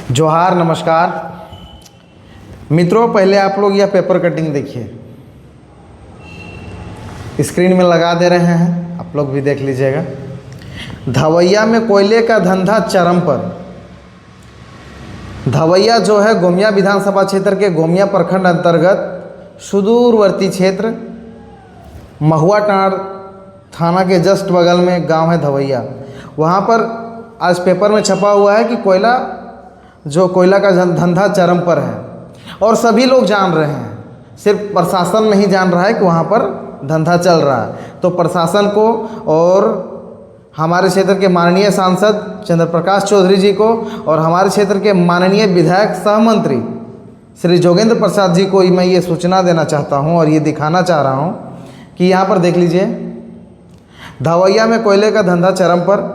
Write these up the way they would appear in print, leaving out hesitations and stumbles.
जोहार, नमस्कार मित्रों। पहले आप लोग यह पेपर कटिंग देखिए, स्क्रीन में लगा दे रहे हैं, आप लोग भी देख लीजिएगा। धवैया में कोयले का धंधा चरम पर। धवैया जो है गोमिया विधानसभा क्षेत्र के गोमिया प्रखंड अंतर्गत सुदूरवर्ती क्षेत्र महुआटांड़ थाना के जस्ट बगल में गांव है धवैया। वहां पर आज पेपर में छपा हुआ है कि कोयला का धंधा चरम पर है और सभी लोग जान रहे हैं, सिर्फ प्रशासन नहीं जान रहा है कि वहाँ पर धंधा चल रहा है। तो प्रशासन को और हमारे क्षेत्र के माननीय सांसद चंद्र प्रकाश चौधरी जी को और हमारे क्षेत्र के माननीय विधायक सह मंत्री श्री जोगेंद्र प्रसाद जी को मैं ये सूचना देना चाहता हूँ और ये दिखाना चाह रहा हूँ कि यहाँ पर देख लीजिए, धवैया में कोयले का धंधा चरम पर।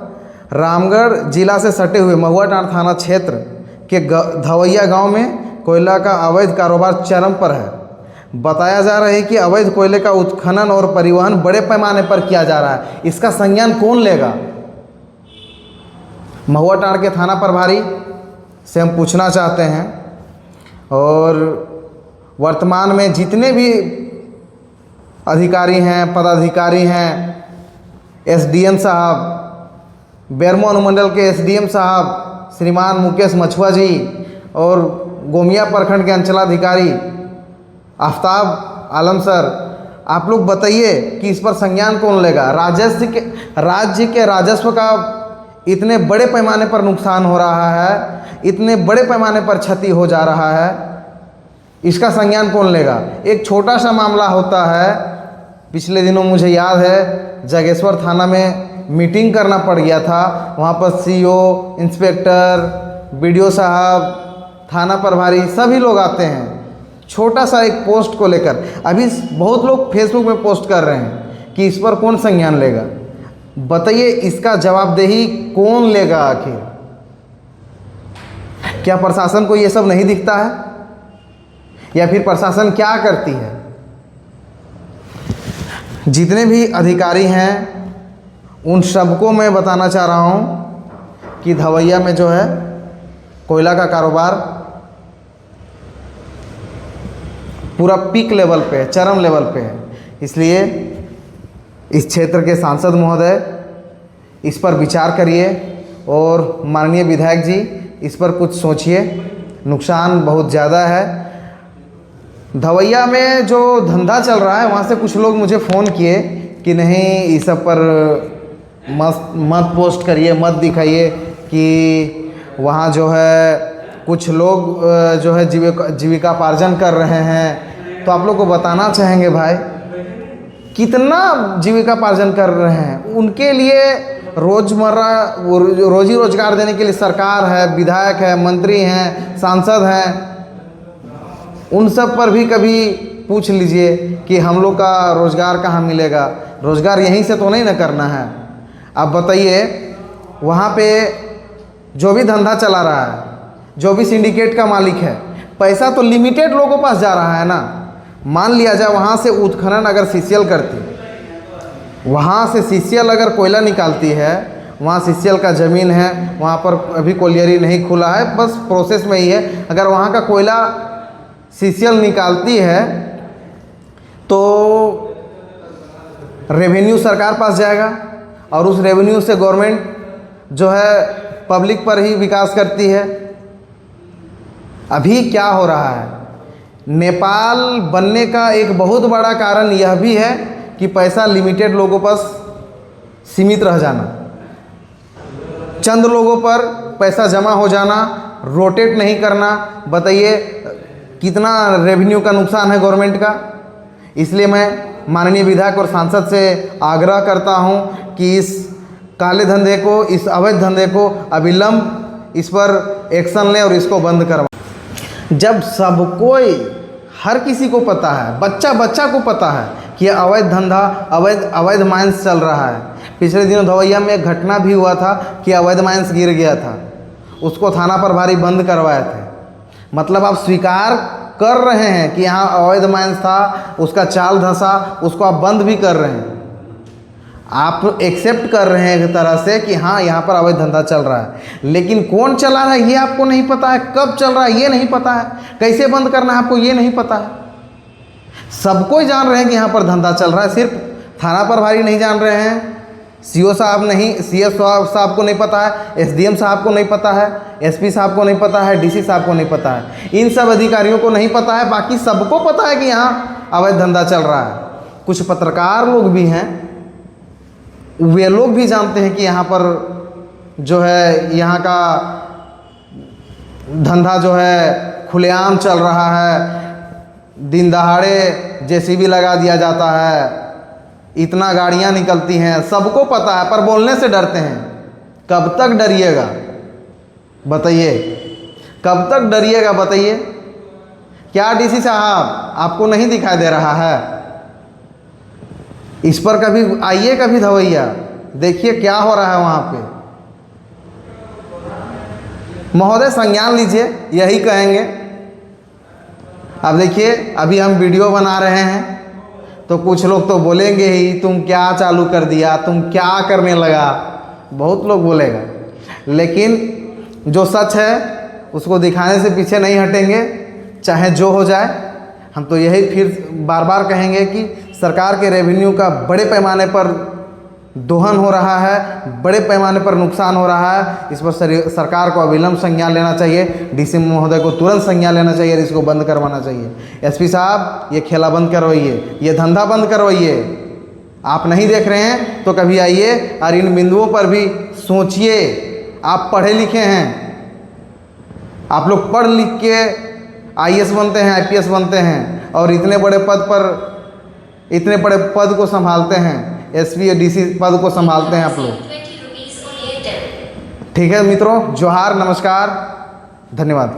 रामगढ़ जिला से सटे हुए महुआटांड़ थाना क्षेत्र के धवैया गांव में कोयला का अवैध कारोबार चरम पर है। बताया जा रहा है कि अवैध कोयले का उत्खनन और परिवहन बड़े पैमाने पर किया जा रहा है। इसका संज्ञान कौन लेगा? महुआटांड़ के थाना प्रभारी से हम पूछना चाहते हैं और वर्तमान में जितने भी अधिकारी हैं, पदाधिकारी हैं, एसडीएम साहब, बेरमो अनुमंडल के एसडीएम साहब श्रीमान मुकेश मछुआ जी और गोमिया प्रखंड के अंचलाधिकारी आफ्ताब आलम सर, आप लोग बताइए कि इस पर संज्ञान कौन लेगा? राज्य के राजस्व का इतने बड़े पैमाने पर नुकसान हो रहा है, इतने बड़े पैमाने पर क्षति हो जा रहा है, इसका संज्ञान कौन लेगा? एक छोटा सा मामला होता है, पिछले दिनों मुझे याद है जागेश्वर थाना में मीटिंग करना पड़ गया था। वहाँ पर सीओ, इंस्पेक्टर, बीडीओ साहब, थाना प्रभारी सभी लोग आते हैं छोटा सा एक पोस्ट को लेकर। अभी बहुत लोग फेसबुक में पोस्ट कर रहे हैं कि इस पर कौन संज्ञान लेगा? बताइए, इसका जवाबदेही कौन लेगा आखिर? क्या प्रशासन को ये सब नहीं दिखता है या फिर प्रशासन क्या करती है? जितने भी अधिकारी हैं उन सबको मैं बताना चाह रहा हूँ कि धवैया में जो है कोयला का कारोबार पूरा पीक लेवल पे है, चरम लेवल पे है। इसलिए इस क्षेत्र के सांसद महोदय इस पर विचार करिए और माननीय विधायक जी इस पर कुछ सोचिए। नुकसान बहुत ज़्यादा है। धवैया में जो धंधा चल रहा है वहाँ से कुछ लोग मुझे फ़ोन किए कि नहीं, इस सब पर मत पोस्ट करिए, मत दिखाइए कि वहाँ जो है कुछ लोग जो है जीविकापार्जन कर रहे हैं। तो आप लोग को बताना चाहेंगे भाई, कितना जीविकापार्जन कर रहे हैं? उनके लिए रोज़मर्रा रोजी रोजगार देने के लिए सरकार है, विधायक है, मंत्री हैं, सांसद हैं। उन सब पर भी कभी पूछ लीजिए कि हम लोग का रोज़गार कहाँ मिलेगा? रोज़गार यहीं से तो नहीं ना करना है। आप बताइए, वहाँ पे जो भी धंधा चला रहा है, जो भी सिंडिकेट का मालिक है, पैसा तो लिमिटेड लोगों के पास जा रहा है ना। मान लिया जाए वहाँ से उत्खनन अगर सीसीएल करती, वहाँ से सीसीएल अगर कोयला निकालती है, वहाँ सीसीएल का ज़मीन है, वहाँ पर अभी कोलियरी नहीं खुला है, बस प्रोसेस में ही है। अगर वहाँ का कोयला सीसीएल निकालती है तो रेवेन्यू सरकार पास जाएगा और उस रेवेन्यू से गवर्नमेंट जो है पब्लिक पर ही विकास करती है। अभी क्या हो रहा है, नेपाल बनने का एक बहुत बड़ा कारण यह भी है कि पैसा लिमिटेड लोगों पर सीमित रह जाना, चंद लोगों पर पैसा जमा हो जाना, रोटेट नहीं करना। बताइए कितना रेवेन्यू का नुकसान है गवर्नमेंट का। इसलिए मैं माननीय विधायक और सांसद से आग्रह करता हूं कि इस काले धंधे को, इस अवैध धंधे को अविलंब इस पर एक्शन लें और इसको बंद करवाएं। जब सब कोई, हर किसी को पता है, बच्चा बच्चा को पता है कि यह अवैध धंधा, अवैध माइंस चल रहा है। पिछले दिनों धवैया में एक घटना भी हुआ था कि अवैध माइंस गिर गया था, उसको थाना प्रभारी बंद करवाए थे। मतलब आप स्वीकार कर रहे हैं कि यहाँ अवैध माइंस था, उसका चाल धंसा, उसको आप बंद भी कर रहे हैं। आप एक्सेप्ट कर रहे हैं एक तरह से कि हाँ यहाँ पर अवैध धंधा चल रहा है, लेकिन कौन चला रहा है ये आपको नहीं पता है, कब चल रहा है ये नहीं पता है, कैसे बंद करना है आपको ये नहीं पता है। सबको जान रहे हैं कि यहाँ पर धंधा चल रहा है, सिर्फ थाना प्रभारी नहीं जान रहे हैं, सीओ साहब नहीं, सीएस साहब को नहीं पता है, एसडीएम साहब को नहीं पता है, एसपी साहब को नहीं पता है, डीसी साहब को नहीं पता है, इन सब अधिकारियों को नहीं पता है। बाकी सबको पता है कि यहाँ अवैध धंधा चल रहा है। कुछ पत्रकार लोग भी हैं, वे लोग भी जानते हैं कि यहाँ पर जो है यहाँ का धंधा जो है खुलेआम चल रहा है, दिन दहाड़े जेसीबी लगा दिया जाता है, इतना गाड़ियाँ निकलती हैं, सबको पता है, पर बोलने से डरते हैं। कब तक डरिएगा बताइए, कब तक डरिएगा बताइए? क्या डीसी साहब आपको नहीं दिखाई दे रहा है? इस पर कभी आइए, कभी धवैया, देखिए क्या हो रहा है वहाँ पे। महोदय संज्ञान लीजिए, यही कहेंगे। अब देखिए अभी हम वीडियो बना रहे हैं तो कुछ लोग तो बोलेंगे ही, तुम क्या चालू कर दिया, तुम क्या करने लगा, बहुत लोग बोलेगा, लेकिन जो सच है उसको दिखाने से पीछे नहीं हटेंगे, चाहे जो हो जाए। हम तो यही फिर बार बार कहेंगे कि सरकार के रेवेन्यू का बड़े पैमाने पर दोहन हो रहा है, बड़े पैमाने पर नुकसान हो रहा है। इस पर सरकार को अविलंब संज्ञान लेना चाहिए, डीसी महोदय को तुरंत संज्ञान लेना चाहिए, इसको बंद करवाना चाहिए। एसपी साहब ये खेला बंद करवाइए, ये धंधा बंद करवाइए। आप नहीं देख रहे हैं तो कभी आइए और इन बिंदुओं पर भी सोचिए। आप पढ़े लिखे हैं, आप लोग पढ़ लिख के आईएएस बनते हैं, आईपीएस बनते हैं और इतने बड़े पद को संभालते हैं, एसपी या डीसी पद को संभालते हैं आप लोग। ठीक है मित्रों, जोहार, नमस्कार, धन्यवाद।